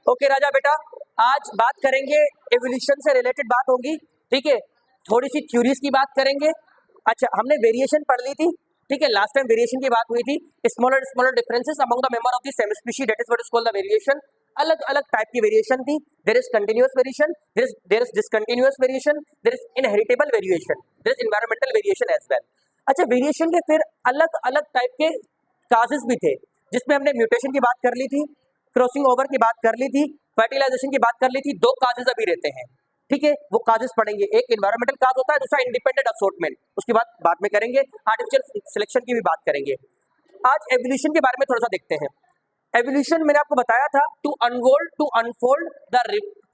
Okay राजा बेटा, आज बात करेंगे एवोल्यूशन से रिलेटेड बात होगी, ठीक है। थोड़ी सी थ्योरीज की बात करेंगे। अच्छा, हमने वेरिएशन पढ़ ली थी, ठीक है। लास्ट टाइम वेरिएशन की बात हुई थी, smaller smaller differences among the member of the same species, that is what is called the variation. अलग अलग टाइप की वेरिएशन थी। There is continuous variation, there is discontinuous variation, there is inheritable variation, there is environmental variation as well. अच्छा, variation के फिर अलग अलग type के काजेस भी थे, जिसमें हमने म्यूटेशन की बात कर ली थी, क्रॉसिंग ओवर की बात कर ली थी, फर्टिलाइजेशन की बात कर ली थी। दो काजेस अभी रहते हैं, ठीक है, वो काजेस पढ़ेंगे। एक एनवायरमेंटल काज होता है, दूसरा इंडिपेंडेंट असॉर्टमेंट, उसकी बात बाद में करेंगे। आर्टिफिशियल सिलेक्शन की भी बात करेंगे। आज एवोल्यूशन के बारे में थोड़ा सा देखते हैं। एवोल्यूशन मैंने आपको बताया था to unfold to unfold the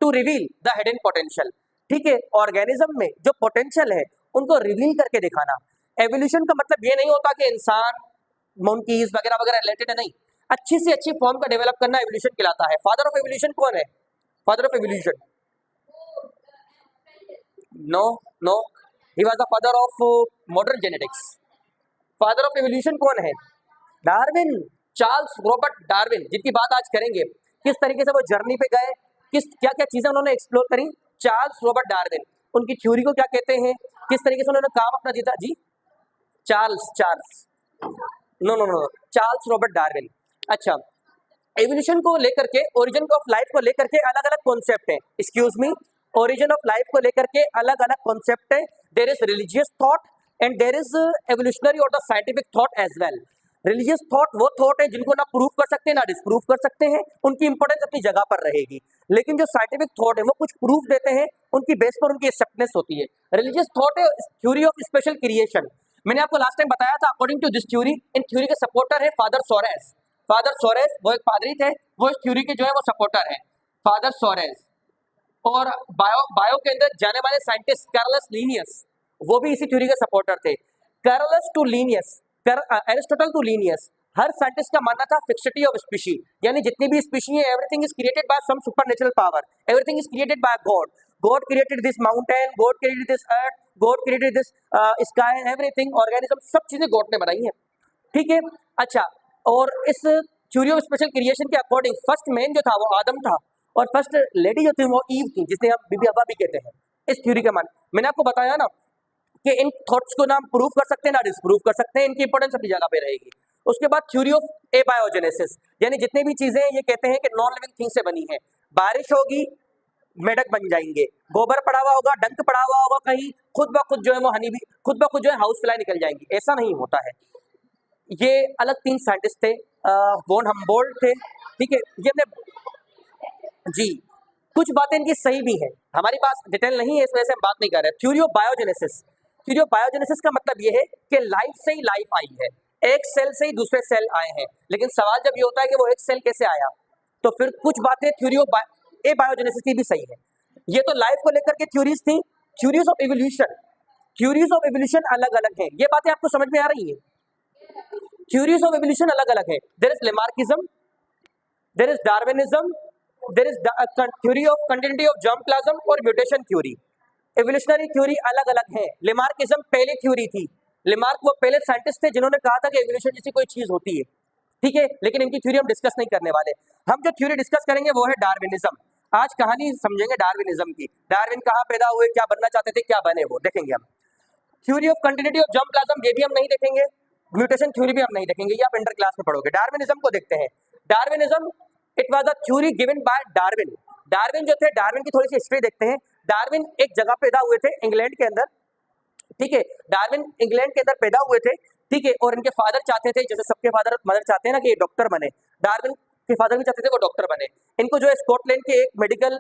to reveal the hidden potential, ठीक है। ऑर्गेनिज्म में जो पोटेंशियल है उनको रिवील करके दिखाना। एवोल्यूशन का मतलब ये नहीं होता कि इंसान मंकीज वगैरह वगैरह रिलेटेड है, नहीं। अच्छी से अच्छी फॉर्म का डेवलप करना एवोल्यूशन कहलाता है। फादर ऑफ एवोल्यूशन कौन है? Father of evolution, no no, he was the father of modern genetics. Father of evolution कौन है? डार्विन, चार्ल्स रॉबर्ट डार्विन, जिनकी बात आज करेंगे। किस तरीके से वो जर्नी पे गए, किस क्या क्या चीजें उन्होंने एक्सप्लोर करी। चार्ल्स रॉबर्ट डार्विन, उनकी थ्योरी को क्या कहते हैं, किस तरीके से उन्होंने काम अपना जीता। जी, Charles Charles no no no, Charles Robert Darwin. अच्छा, एवोल्यूशन को लेकर के, ओरिजिन ऑफ लाइफ को लेकर के अलग अलग कॉन्सेप्ट है। Excuse me, origin of life को लेकर के अलग अलग कॉन्सेप्ट है। There is religious thought and there is evolutionary और the scientific thought as well. Religious thought वो थॉट है जिनको ना प्रूव कर सकते हैं ना डिसप्रूव कर सकते हैं, उनकी इंपॉर्टेंस अपनी जगह पर रहेगी। लेकिन जो साइंटिफिक थॉट है वो कुछ प्रूफ देते हैं, उनकी बेस पर उनकी एक्सेप्टेंस होती है। रिलीजियस थॉट है थ्योरी ऑफ स्पेशल क्रिएशन। मैंने आपको लास्ट टाइम बताया था, अकॉर्डिंग टू दिस थ्योरी, इन थ्योरी के सपोर्टर है फादर सोरेस। फादर सोरेस वो एक पादरी थे, वो इस थ्योरी के जो है वो सपोर्टर है, फादर सोरेस। और बायो के अंदर जाने वाले साइंटिस्ट कार्लस लीनियस, वो भी इसी थ्योरी के सपोर्टर थे। Carolus to Linnaeus, Aristotle to Linnaeus, हर साइंटिस्ट का मानना था फिक्सिटी ऑफ स्पीशी, यानी जितनी भी स्पीशी है everything is created by some supernatural power, everything is created by God. God created this mountain, God created this earth, God created this sky, everything, organism, सब चीजें God ने बनाई हैं, ठीक है। अच्छा, और इस थ्योरी ऑफ स्पेशल क्रिएशन के अकॉर्डिंग फर्स्ट मैन जो था वो आदम था, और फर्स्ट लेडी जो थी वो ईव थी, जिसने हम बीबी हवा भी कहते हैं। इस थ्योरी का मान, मैंने आपको बताया ना कि इन थॉट्स को ना हम प्रूव कर सकते हैं ना डिसप्रूव कर सकते हैं, इनकी इंपॉर्टेंस अपनी जगह पे रहेगी। उसके बाद थ्योरी ऑफ एबायोजेनेसिस, यानी जितनी भी चीजें ये कहते हैं कि नॉन लिविंग थिंग से बनी है। बारिश होगी, मेढक बन जाएंगे, गोबर पड़ा हुआ होगा, डंक पड़ा हुआ होगा कहीं, खुद ब खुद जो है वो हनी भी, खुद ब खुद जो है हाउस फ्लाई निकल जाएंगी। ऐसा नहीं होता है। ये अलग तीन साइंटिस्ट थे, वॉन हम्बोल्ट थे, ठीक है। ये हमने जी, कुछ बातें इनकी सही भी हैं, हमारे पास डिटेल नहीं है इस वजह से हम बात नहीं कर रहे। Theory of biogenesis, theory of biogenesis का मतलब ये है कि लाइफ से ही लाइफ आई है, एक सेल से ही दूसरे सेल आए हैं। लेकिन सवाल जब ये होता है कि वो एक सेल कैसे आया, तो फिर कुछ बातें थ्योरी ऑफ बायोजेनेसिस की भी सही है। ये तो लाइफ को लेकर के थ्योरीज थी। Theories of evolution, theories of evolution अलग अलग है। ये बातें आपको समझ में आ रही है? थ्योरीज ऑफ एवोल्यूशन अलग अलग है। There is Lamarckism, there is Darwinism, there is theory of continuity of germplasm और म्यूटेशन थ्योरी। एवोल्यूशनरी थ्योरी अलग अलग है। लेमार्किज्म पहली थ्योरी थी। लेमार्क वो पहले साइंटिस्ट थे जिन्होंने कहा था कि एवोल्यूशन जैसी कोई चीज होती है, ठीक है। लेकिन इनकी थ्योरी हम डिस्कस नहीं करने वाले। हम जो थ्योरी डिस्कस करेंगे वो है डार्विनिज्म। आज कहानी समझेंगे डार्विनिज्म की। डार्विन कहाँ पैदा हुए, क्या बनना चाहते थे, क्या बने, वो देखेंगे हम। Theory of continuity of germplasm, ये भी हम नहीं देखेंगे। म्यूटेशन थ्योरी भी हम नहीं देखेंगे, ये आप इंटर क्लास में पढ़ोगे। डार्विनिज्म को देखते हैं। Darwinism, it was a theory given by Darwin. Darwin जो थे, डार्विन की थोड़ी सी हिस्ट्री देखते हैं। डार्विन एक जगह पैदा हुए थे इंग्लैंड के अंदर, ठीक है। डार्विन इंग्लैंड के अंदर पैदा हुए थे, ठीक है। और इनके फादर चाहते थे, जैसे सबके फादर मदर चाहते हैं ना कि डॉक्टर बने, डार्विन के फादर भी चाहते थे वो डॉक्टर बने। इनको जो है स्कॉटलैंड के एक मेडिकल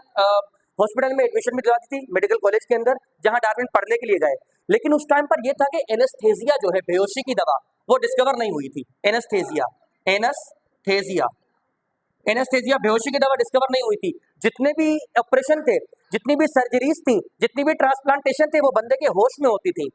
हॉस्पिटल में एडमिशन भी दिला दी थी, मेडिकल कॉलेज के अंदर, जहां डार्विन पढ़ने के लिए गए। लेकिन उस टाइम पर यह था कि एनेस्थेसिया जो है, बेहोशी की दवा, वो डिस्कवर नहीं हुई थी। एनेस्थेसिया, एनेस्थेसिया, एनेस्थेसिया, बेहोशी की दवा डिस्कवर नहीं हुई थी। जितने भी ऑपरेशन थे, जितनी भी सर्जरीज थी, जितनी भी ट्रांसप्लांटेशन थे, वो बंदे के होश में होती थी।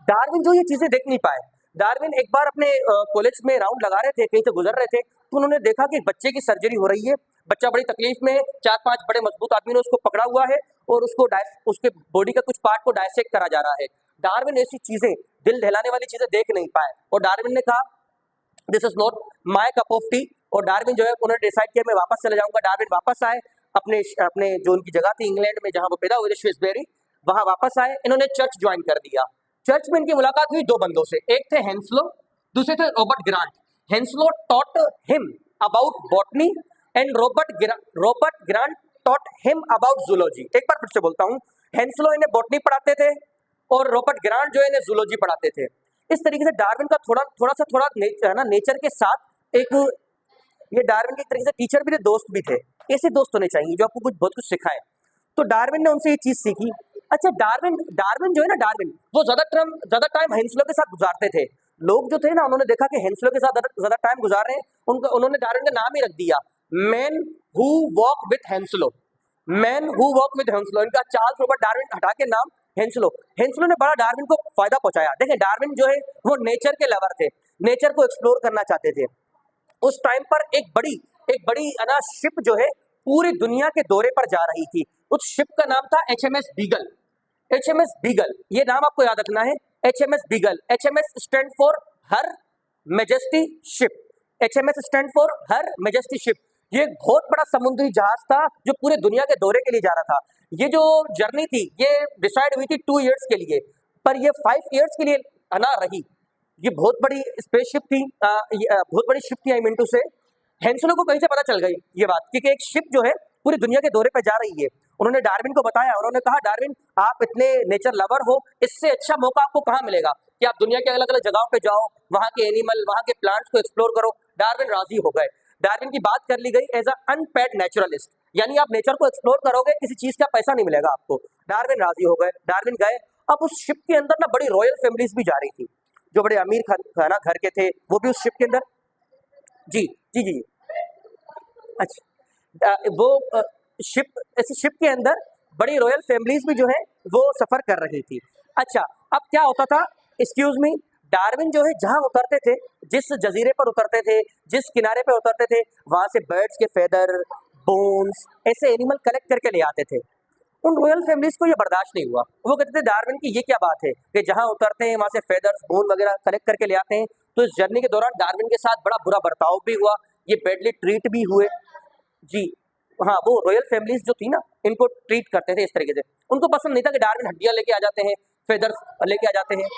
डार्विन जो ये चीजें देख नहीं पाए। डार्विन एक बार अपने कॉलेज में राउंड लगा रहे थे, कहीं से गुजर रहे थे, तो उन्होंने देखा कि बच्चे की सर्जरी हो रही है। बच्चा बड़ी तकलीफ में, 4-5 बड़े मजबूत आदमी ने उसको पकड़ा हुआ है और उसके बॉडी का कुछ पार्ट को डायसेक्ट करा जा रहा है। डार्विन ऐसी चीजें, दिल दहलाने वाली चीजें देख नहीं पाए, और डार्विन ने कहा this is not my cup of T, और डार्विन जो है उन्होंने डिसाइड किया मैं वापस चले जाऊंगा। डार्विन वापस आए अपने अपने जो उनकी जगह थी इंग्लैंड में जहां वो पैदा हुए थे, श्विसबेरी, वहां वापस आए। इन्होंने चर्च ज्वाइन कर दिया। चर्च में इनकी मुलाकात हुई दो बंदों से, एक थे हेंसलो, दूसरे थे Robert grant. Henslow taught him about botany and Robert grant taught him about zoology. एक बार फिर से बोलता हूँ, हेंसलो इन्हें बॉटनी पढ़ाते थे और रॉबर्ट ग्रांट जो है इन्हें जूलॉजी पढ़ाते थे। इस तरीके से डार्विन का थोड़ा नेचर के साथ एक, ये डार्विन के एक तरीके से टीचर भी थे, दोस्त भी थे। ऐसे दोस्त होने चाहिए जो आपको बहुत कुछ सिखाए। तो डार्विन ने उनसे ये चीज सीखी। अच्छा, डार्विन जो है ना, डार्विन वो ज्यादा टाइम हेंसलो के साथ गुजारते थे। लोग जो थे ना, उन्होंने देखा कि हेंसलो के साथ ज्यादा टाइम गुजार रहे हैं, उन्होंने डार्विन का नाम ही रख दिया man who walk with Henslow. Man who walk with Henslow, इनका चार्ल्स रॉबर्ट डार्विन हटा के नाम हेंसलो। हेंसलो ने बड़ा डार्विन को फायदा पहुंचाया। देखें, डार्विन जो है वो नेचर के लवर थे, नेचर को एक्सप्लोर करना चाहते थे। उस टाइम पर एक बड़ी शिप जो है पूरी दुनिया के दौरे पर जा रही थी। उस शिप का नाम था HMS बीगल। HMS बीगल, ये नाम आपको याद रखना है, HMS beagle. HMS stand for her majesty ship. HMS stand for her majesty ship. ये एक बहुत बड़ा समुद्री जहाज था जो पूरे दुनिया के दौरे के लिए जा रहा था। ये जो जर्नी थी ये डिसाइड हुई थी 2 इयर्स के लिए, पर ये 5 इयर्स के लिए रही। ये बहुत बड़ी स्पेसशिप थी, बहुत बड़ी शिप थी, आई मीन टू से। हेंसलो को कहीं से पता चल गई ये बात कि एक शिप जो है पूरी दुनिया के दौरे पे जा रही है। उन्होंने डार्विन को बताया, उन्होंने कहा डार्विन आप इतने नेचर लवर हो, इससे अच्छा मौका आपको कहाँ मिलेगा कि आप दुनिया के अलग अलग जगहों पे जाओ, वहाँ के एनिमल, वहाँ के प्लांट्स को एक्सप्लोर करो। डार्विन राजी हो गए। डार्विन की बात कर ली गई एज अ अनपेड नेचुरलिस्ट, यानी आप नेचर को एक्सप्लोर करोगे, किसी चीज का पैसा नहीं मिलेगा आपको। डार्विन राजी हो गए, डार्विन गए। अब उस शिप के अंदर ना बड़ी रॉयल फैमिलीज भी जा रही थी, जो बड़े अमीर घर के थे वो भी उस शिप के अंदर। जी जी जी, अच्छा, वो शिप, ऐसी शिप के अंदर बड़ी रॉयल फैमिलीज भी जो है वो सफर कर रही थी। अच्छा, अब क्या होता था, एक्सक्यूज मी, डार्विन जो है जहां उतरते थे, जिस जजीरे पर उतरते थे, जिस किनारे पे उतरते थे, वहां से बर्ड्स के फेदर, बोन्स, ऐसे एनिमल कलेक्ट करके ले आते थे। उन रॉयल फैमिलीज को ये बर्दाश्त नहीं हुआ। वो कहते थे डार्विन की ये क्या बात है कि जहां उतरते हैं वहां से फेदर्स, बोन वगैरह कलेक्ट करके ले आते हैं। तो इस जर्नी के दौरान डार्विन के साथ बड़ा बुरा बर्ताव भी हुआ, ये बैडली ट्रीट भी हुए। जी हाँ, वो रॉयल फैमिलीज जो थी ना, इनको ट्रीट करते थे इस तरीके से। उनको पसंद नहीं था कि डार्विन हड्डियां लेके आ जाते हैं, फेदर्स लेके आ जाते हैं।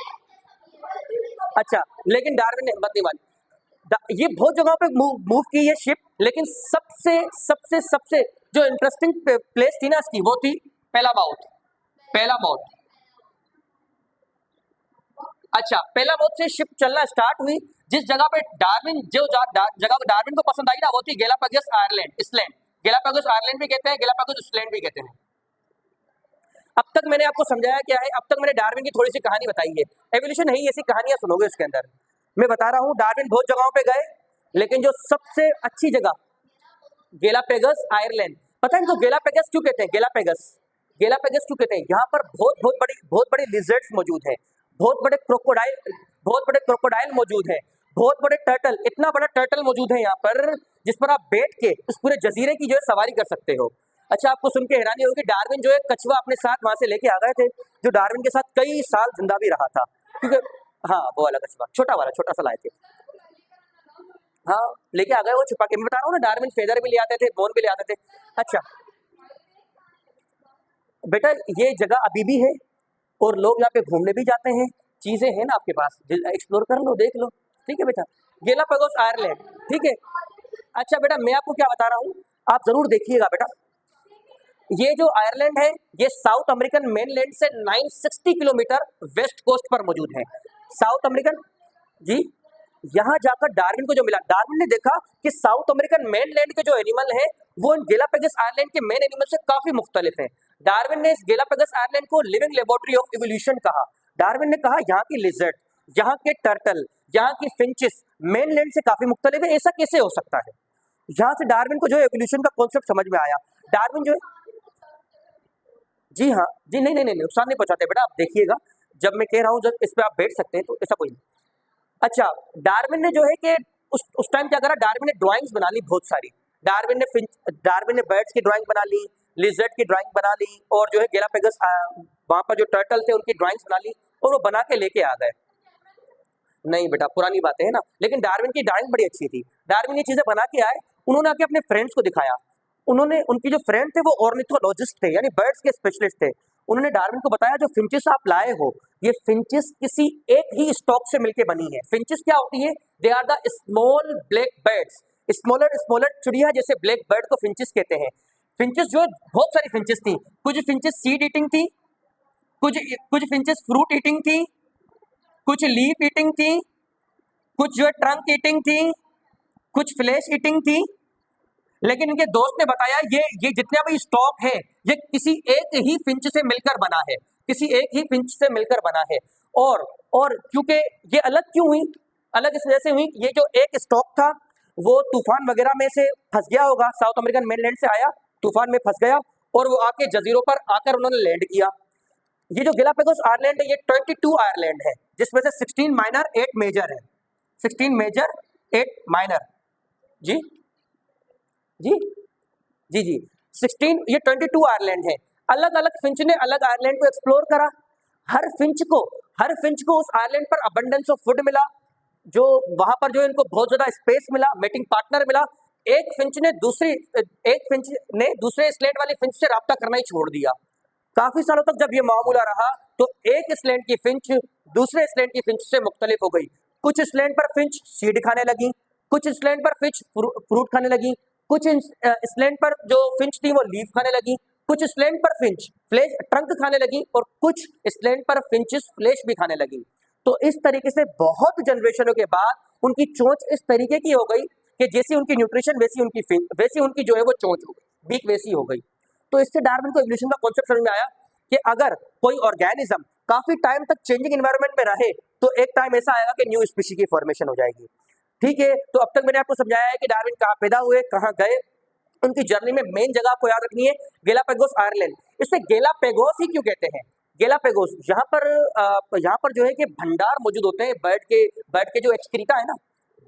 अच्छा, लेकिन डार्विन ने हिम्मत नहीं मानी। ये बहुत जगहों पे मूव की ये शिप, लेकिन सबसे सबसे सबसे जो इंटरेस्टिंग प्लेस थी ना इसकी, वो थी पेलामाउथ। अच्छा, पेलामाउथ से शिप चलना स्टार्ट हुई। जिस जगह पे डार्विन जगह डार्विन को पसंद आई ना, वो थी गैलापागोस आइलैंड। गैलापागोस आइलैंड भी कहते हैं, गैलापागोस आइलैंड भी कहते हैं। अब तक मैंने आपको समझाया क्या है, अब तक मैंने डार्विन की थोड़ी सी कहानी बताई है। एवोल्यूशन है ही, ऐसी कहानियां सुनोगे इसके अंदर। मैं बता रहा हूँ, डार्विन बहुत जगहों पे गए, लेकिन जो सबसे अच्छी जगह गैलापागोस आयरलैंड। पता है इनको गैलापागोस क्यों कहते हैं? गैलापागोस क्यों कहते हैं? यहाँ पर बहुत बड़ी लिजर्ड्स मौजूद हैं, बहुत बड़े क्रोकोडाइल मौजूद हैं, बहुत बड़े टर्टल, इतना बड़ा टर्टल मौजूद है यहाँ पर जिस पर आप बैठ के उस पूरे जजीरे की जो है सवारी कर सकते हो। अच्छा, आपको सुन के हैरानी होगी, डार्विन जो है कछुआ अपने साथ वहां से लेके आ गए थे, जो डार्विन के साथ कई साल जिंदा भी रहा था, क्योंकि हाँ वो वाला कछुआ, छोटा सा लाए थे। हाँ, लेके आ गए वो छुपा के। मैं बता रहा हूँ ना, डार्विन फेदर भी ले आते थे, बोन भी ले आते थे। अच्छा बेटा, ये जगह अभी भी है और लोग यहाँ पे घूमने भी जाते हैं। चीजें हैं ना आपके पास, एक्सप्लोर कर लो, देख लो। ठीक है बेटा, गैलापागोस आयरलैंड, ठीक है। अच्छा बेटा, मैं आपको क्या बता रहा हूँ, आप जरूर देखिएगा बेटा। ये जो आयरलैंड है, ये साउथ अमेरिकन मेनलैंड से 960 किलोमीटर वेस्ट कोस्ट पर मौजूद है। साउथ अमेरिकन, जी, यहाँ जाकर डार्विन को जो मिला, डार्विन ने देखा कि साउथ अमेरिकन मेनलैंड के जो एनिमल हैं वो इन गैलापागोस आइलैंड के मेन एनिमल से काफी मुख्तलिफ हैं। डार्विन ने इस गैलापागोस आइलैंड को लिविंग लेबोरेटरी ऑफ इवोल्यूशन कहा। डार्विन ने कहा यहाँ की लिजर्ड, यहाँ के टर्टल, यहाँ की फिंचेस मेनलैंड से काफी मुख्तलिफ है, ऐसा कैसे हो सकता है? यहाँ से डार्विन को जो है इवोल्यूशन का कॉन्सेप्ट समझ में आया। डार्विन जो है, जी हाँ, जी नहीं, नुकसान नहीं पहुंचाते बेटा, आप देखिएगा। जब मैं कह रहा हूँ जब इस पे आप बैठ सकते हैं तो ऐसा कोई नहीं। अच्छा, डार्विन ने जो है कि उस टाइम क्या करा, डार्विन ने ड्राइंग्स बना ली बहुत सारी। डार्विन ने बर्ड्स की ड्राइंग बना ली, लिजर्ड की ड्राइंग बना ली, और जो है गैलापागोस वहां पर जो टर्टल थे उनकी ड्राइंग्स बना ली, और वो बना के लेके आ गए। नहीं बेटा, पुरानी बातें है ना, लेकिन डार्विन की ड्राइंग बड़ी अच्छी थी। डार्विन ये चीजें बना के आए, उन्होंने आके अपने फ्रेंड्स को दिखाया। उन्होंने, उनके जो फ्रेंड थे वो ऑर्निथोलॉजिस्ट थे, यानी बर्ड्स के स्पेशलिस्ट थे। उन्होंने डार्विन को बताया जो फिंचेस आप लाए हो, ये फिंचेस किसी एक ही स्टॉक से मिलके बनी है। फिंचेस क्या होती है? They are the small black birds, smaller smaller चिड़िया जैसे ब्लैक बर्ड को फिंचेस कहते हैं। फिंचेस जो है, बहुत सारी फिंचेस थी, कुछ फिंचेस सीड ईटिंग थी, कुछ कुछ फिंचेस फ्रूट ईटिंग थी, कुछ लीफ ईटिंग थी, कुछ जो है ट्रंक ईटिंग थी, कुछ फ्लैश ईटिंग थी। लेकिन इनके दोस्त ने बताया ये जितने भी स्टॉक है ये किसी एक ही फिंच से मिलकर बना है, किसी एक ही फिंच से मिलकर बना है। और क्योंकि ये अलग क्यों हुई? अलग इस वजह से हुई, ये जो एक स्टॉक था वो तूफान वगैरह में से फंस गया होगा, साउथ अमेरिकन मेनलैंड से आया, तूफान में फंस गया और वो आके जजीरों पर आकर उन्होंने लैंड किया। ये जो गैलापागोस आइलैंड है ये 22 आइलैंड है, जिसमें से 16 माइनर 8 मेजर है। 16 मेजर 8 माइनर। जी जी जी जी 16, ये 22 आयरलैंड है। अलग अलग फिंच ने अलग आयरलैंड को एक्सप्लोर करा। हर फिंच को उस आयरलैंड पर अबंडेंस ऑफ फूड मिला, जो वहां पर जो इनको बहुत ज्यादा स्पेस मिला, मेटिंग पार्टनर मिला। एक फिंच ने दूसरे स्लेट वाली फिंच से राब्ता करना ही छोड़ दिया। काफी सालों तक जब ये मामूला रहा तो एक स्लैंड की फिंच दूसरे स्लैंड की फिंच से मुख्तलिफ हो गई। कुछ स्लैंड पर फिंच सीड खाने लगी, कुछ स्लैंड पर फिंच फ्रूट खाने लगी, कुछ स्लैंड पर जो फिंच थी वो लीफ खाने लगी, कुछ स्लैंड पर फिंच फ्लेश ट्रंक खाने लगी और कुछ स्लैंड पर फिंचेस फ्लेश भी खाने लगी। तो इस तरीके से बहुत जनरेशनों के बाद उनकी चोंच इस तरीके की हो गई कि जैसी उनकी न्यूट्रिशन वैसी उनकी जो है वो चोंच हो गई, बीक वैसी हो गई। तो इससे डार्विन को इवोल्यूशन का कॉन्सेप्ट समझ में आया कि अगर कोई ऑर्गेनिज्म काफी टाइम तक चेंजिंग एनवायरनमेंट में रहे तो एक टाइम ऐसा आएगा कि न्यू स्पीशीज की फॉर्मेशन हो जाएगी। ठीक है, तो अब तक मैंने आपको समझाया है कि डार्विन कहाँ पैदा हुए, कहाँ गए, उनकी जर्नी में मेन जगह आपको याद रखनी है गैलापागोस आयरलैंड। इसे गैलापागोस ही क्यों कहते हैं? गैलापागोस यहाँ पर जो है कि भंडार मौजूद होते हैं बर्ड के जो एक्सक्रीटा है ना,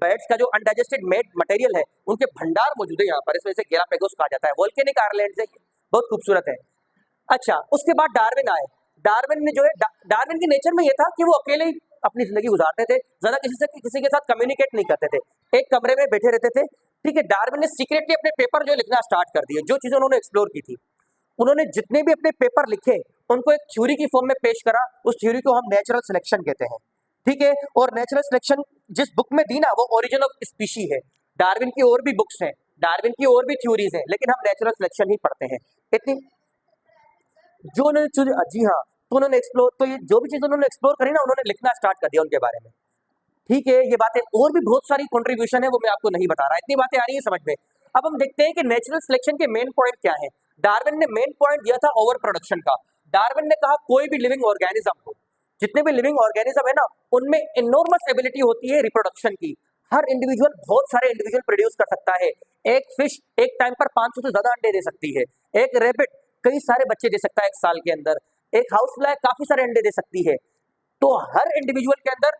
बर्ड्स का जो अनडाइजेस्टेड मेड मटेरियल है, उनके भंडार मौजूद है यहाँ पर, इस वजह से गैलापागोस कहा जाता है। वोल्केनिक आयरलैंड से बहुत खूबसूरत है। अच्छा, उसके बाद डार्विन आए। डार्विन ने जो है डार्विन की नेचर में ये था कि वो अकेले ही अपनी जिंदगी गुजारते थे, ज्यादा किसी के साथ कम्युनिकेट नहीं करते थे, एक कमरे में बैठे रहते थे। ठीक है, डार्विन ने सीक्रेटली अपने पेपर जो लिखना स्टार्ट कर दिए, जो चीजें उन्होंने एक्सप्लोर की थी। उन्होंने जितने भी अपने पेपर लिखे उनको एक थ्योरी की फॉर्म में पेश करा। उस थ्योरी को हम नेचुरल सिलेक्शन कहते हैं। ठीक है, और नेचुरल सिलेक्शन जिस बुक में दी ना वो ओरिजिन ऑफ स्पीशी है। डार्विन की और भी बुक्स हैं, डार्विन की और भी थ्योरीज हैं, लेकिन हम नेचुरल सिलेक्शन ही पढ़ते हैं। इतनी जो उन्होंने जी हाँ, तो उन्होंने एक्सप्लोर, तो ये जो भी चीज उन्होंने एक्सप्लोर करी ना उन्होंने लिखना स्टार्ट कर दिया उनके बारे में। ठीक है, ये बातें और भी बहुत सारी कंट्रीब्यूशन है, वो मैं आपको नहीं बता रहा, इतनी बातें आ रही है समझ में। अब हम देखते हैं कि नेचुरल सिलेक्शन के मेन पॉइंट क्या है। डार्विन ने मेन पॉइंट दिया था ओवर प्रोडक्शन का। डार्विन ने कहा कोई भी लिविंग ऑर्गेनिज्म हो, जितने भी लिविंग ऑर्गेनिज्म है ना, उनमें इनॉर्मस एबिलिटी होती है रिप्रोडक्शन की। हर इंडिविजुअल बहुत सारे इंडिविजुअल प्रोड्यूस कर सकता है। एक फिश एक टाइम पर 500 से ज्यादा अंडे दे सकती है। एक रैबिट कई सारे बच्चे दे सकता है एक साल के अंदर। एक हाउस फ्लाई काफी सारे अंडे दे सकती है। तो हर इंडिविजुअल के अंदर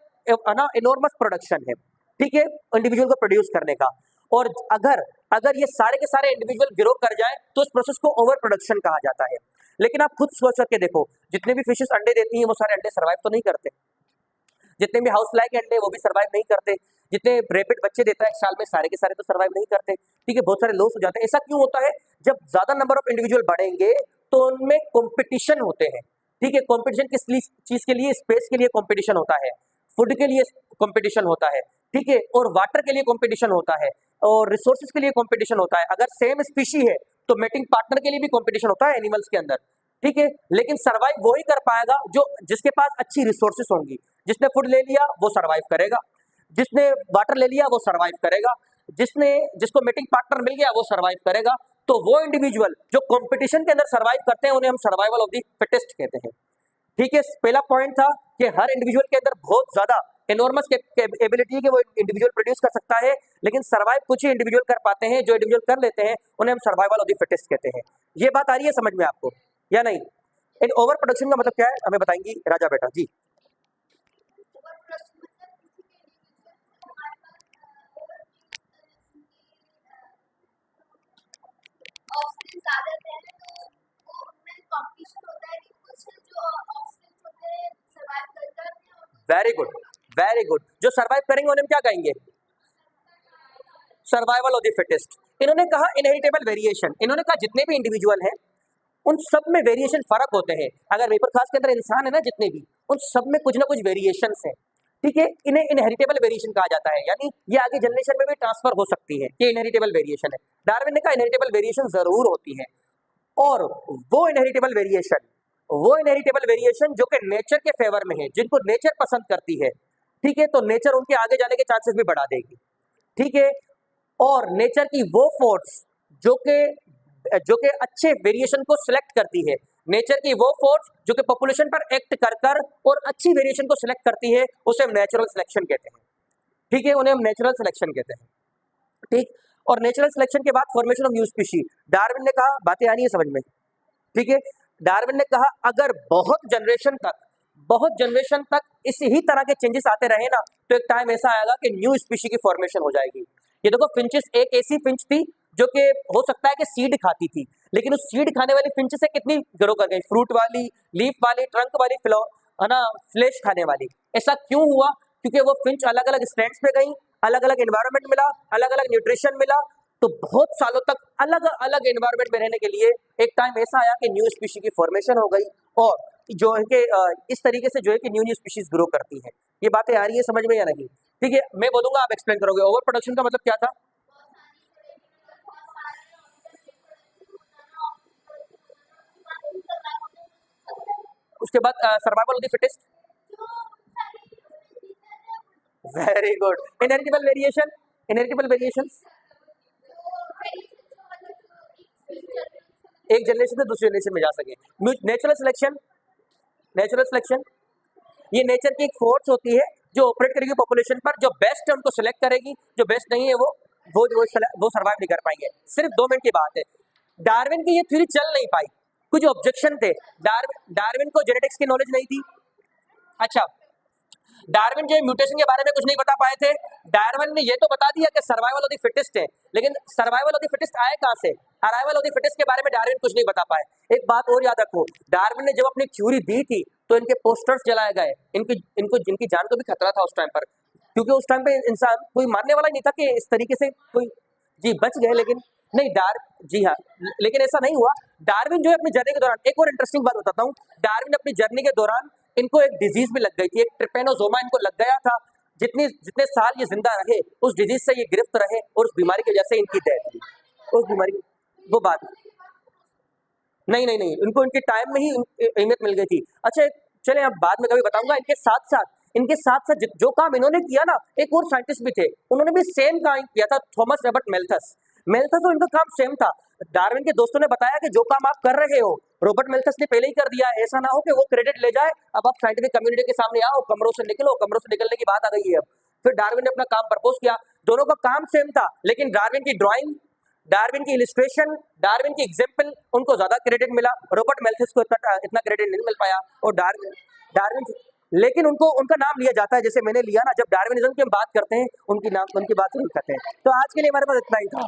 ना इनॉर्मस प्रोडक्शन है। ठीक है, इंडिविजुअल को प्रोड्यूस करने का। और अगर अगर ये सारे के सारे इंडिविजुअल ग्रो कर जाए तो इस प्रोसेस को ओवर प्रोडक्शन कहा जाता है। लेकिन आप खुद सोच करके देखो, जितने भी फिशेस अंडे देती हैं वो सारे अंडे सर्वाइव तो नहीं करते। जितने भी हाउस फ्लाई के अंडे वो भी सर्वाइव नहीं करते। जितने रैबिट बच्चे देता है एक साल में सारे के सारे तो सर्वाइव नहीं करते। ठीक है, बहुत सारे लॉस हो जाते हैं। ऐसा क्यों होता है? जब ज्यादा नंबर ऑफ इंडिविजुअल बढ़ेंगे तो उनमें कॉम्पिटिशन होते हैं। ठीक है, कॉम्पिटिशन किस चीज के लिए? स्पेस के लिए कॉम्पिटिशन होता है, फूड के लिए कॉम्पिटिशन होता है, ठीक है, और वाटर के लिए कॉम्पिटिशन होता है, और रिसोर्सेज के लिए कॉम्पिटिशन होता है। अगर सेम स्पीशी है तो मेटिंग पार्टनर के लिए भी कॉम्पिटिशन होता है एनिमल्स के अंदर। ठीक है, लेकिन सर्वाइव वो ही कर पाएगा जो जिसके पास अच्छी रिसोर्सेज होंगी। जिसने फूड ले लिया वो सर्वाइव करेगा, जिसने वाटर ले लिया वो सर्वाइव करेगा, जिसको मेटिंग पार्टनर मिल गया वो सर्वाइव करेगा। तो वो इंडिविजुअल जो कंपटीशन के अंदर सर्वाइव करते हैं उन्हें हम सर्वाइवल ऑफ द फिटेस्ट कहते हैं। ठीक है, पहला पॉइंट था कि हर इंडिविजुअल के अंदर बहुत ज्यादा एनॉर्मस एबिलिटी है कि वो इंडिविजुअल प्रोड्यूस कर सकता है, लेकिन सर्वाइव कुछ ही इंडिविजुअल कर पाते हैं। जो इंडिविजुअल कर लेते हैं उन्हें हम सर्वाइवल ऑफ द फिटेस्ट कहते हैं। ये बात आ रही है समझ में आपको या नहीं? इन ओवर प्रोडक्शन का मतलब क्या है हमें बताएंगी राजा बेटा जी। Very good, very good. जो सर्वाइव करेंगे उन्हें हम क्या कहेंगे? Survival of the fittest. इन्होंने कहा इनहेरिटेबल वेरिएशन, इन्होंने कहा जितने भी इंडिविजुअल हैं उन सब में वेरिएशन फर्क होते हैं। अगर वेपर क्लास के अंदर इंसान है ना जितने भी, उन सब में कुछ ना कुछ वेरिएशंस हैं, ठीक है। इन्हें इनहेरिटेबल वेरिएशन कहा जाता है, यानी ये आगे जनरेशन में भी ट्रांसफर हो सकती है, ये इनहेरिटेबल वेरिएशन है। डार्विन ने कहा इनहेरिटेबल वेरिएशन जरूर होती है, और वो इनहेरिटेबल वेरिएशन जो कि नेचर के फेवर में है, जिनको नेचर पसंद करती है, ठीक है, तो नेचर उनके आगे जाने के चांसेस भी बढ़ा देगी, ठीक है। और नेचर की वो फोर्स जो कि अच्छे वेरिएशन को सिलेक्ट करती है, नेचर की वो फोर्स जो कि पॉपुलेशन पर एक्ट कर और अच्छी वेरिएशन को सिलेक्ट करती है, उसे हम नेचुरल सिलेक्शन कहते हैं, ठीक है, उन्हें हम नेचुरल सिलेक्शन कहते हैं, ठीक। और नेचुरल सिलेक्शन के बाद formation of new species, Darwin ने कहा, बातें आ रही है समझ में, ठीक है। डार्विन ने कहा अगर बहुत जनरेशन तक इसी ही तरह के चेंजेस आते रहे ना, तो एक टाइम ऐसा आएगा कि न्यू स्पीशी की फॉर्मेशन हो जाएगी। ये देखो फिंचेस, एक ऐसी फिंच थी जो कि हो सकता है कि सीड खाती थी, लेकिन उस सीड खाने वाली फिंच से कितनी ग्रो कर गई, फ्रूट वाली, लीफ वाली, ट्रंक वाली, है ना, फ्लैश खाने वाली। ऐसा क्यों हुआ? क्योंकि वो फिंच अलग अलग स्ट्रैंड्स पे गई, अलग अलग एनवायरनमेंट मिला, अलग अलग न्यूट्रिशन मिला, तो बहुत सालों तक अलग अलग एनवायरनमेंट में रहने के लिए एक टाइम ऐसा आया कि न्यू स्पीशी की फॉर्मेशन हो गई, और जो है कि इस तरीके से जो है कि न्यू स्पीशीज ग्रो करती हैं। ये बातें आ रही है समझ में या नहीं? ठीक है, मैं बोलूंगा आप एक्सप्लेन करोगे। ओवर प्रोडक्शन का मतलब क्या था? उसके बाद survival of the fittest, very good. Inheritable variation एक जनरेशन से दूसरी जनरेशन में जा सके। नेचुरल सिलेक्शन ये नेचर की एक फोर्स होती है जो ऑपरेट करेगी पॉपुलेशन पर, जो बेस्ट है उनको सिलेक्ट करेगी, जो बेस्ट नहीं है वो सर्वाइव नहीं कर पाएंगे। सिर्फ 2 मिनट की बात है, डार्विन की ये थ्योरी चल नहीं पाई, कुछ ऑब्जेक्शन थे। डार्विन को जेनेटिक्स की नॉलेज नहीं थी। अच्छा, डार्विन जो म्यूटेशन के बारे में कुछ नहीं बता पाए थे। डार्विन ने ये तो बता दिया कि सर्वाइवल ऑफ द फिटेस्ट है, लेकिन सर्वाइवल ऑफ द फिटेस्ट आए कहां से? अराइवल ऑफ द फिटेस्ट के बारे में डार्विन कुछ नहीं बता पाए। एक बात और याद रखो, डार्विन ने जब अपनी थ्योरी दी थी तो इनके पोस्टर्स जलाए गए, जिनकी जान को भी खतरा था उस टाइम पर, क्योंकि उस टाइम पे इंसान कोई मानने वाला नहीं था कि इस तरीके से कोई, जी बच गए, लेकिन नहीं जी हाँ, लेकिन ऐसा नहीं हुआ। डार्विन जो है अपनी जर्नी के दौरान, एक और इंटरेस्टिंग बात बताता हूँ, डार्विन अपनी जर्नी के दौरान इनको एक डिजीज भी लग गई थी, एक ट्रिपेनोसोमा इनको लग गया था। जितने साल ये जिंदा रहे उस डिजीज से ये गिरफ्त रहे, और उस बीमारी की वजह से इनकी डेथ हुई। उस बीमारी, वो बात नहीं, इनको इनके टाइम में ही अहमियत मिल गई थी। अच्छा, चले अब बाद में कभी बताऊंगा। इनके साथ साथ जो काम इन्होंने किया ना, एक और साइंटिस्ट भी थे, उन्होंने भी सेम काम किया था, थॉमस रॉबर्ट मेल्थस और इनका काम सेम था। डार्विन के दोस्तों ने बताया कि जो काम आप कर रहे हो रॉबर्ट मेल्थस ने पहले ही कर दिया, ऐसा ना हो कि वो क्रेडिट ले जाए, अब आप साइंटिफिक कम्युनिटी के सामने आओ, कमरों से निकलने की बात आ गई है अब। फिर डार्विन ने अपना काम प्रपोज किया, दोनों का काम सेम था, लेकिन डार्विन की ड्राइंग, डार्विन की इलिस्ट्रेशन, डार्विन की एग्जाम्पल उनको ज्यादा क्रेडिट मिला, रॉबर्ट मेल्थस को इतना क्रेडिट नहीं मिल पाया। और डार्विन लेकिन उनका नाम लिया जाता है, जैसे मैंने लिया ना, जब डार्विनिज्म की हम बात करते हैं उनकी बात जरूर करते हैं। तो आज के लिए हमारे पास इतना ही था।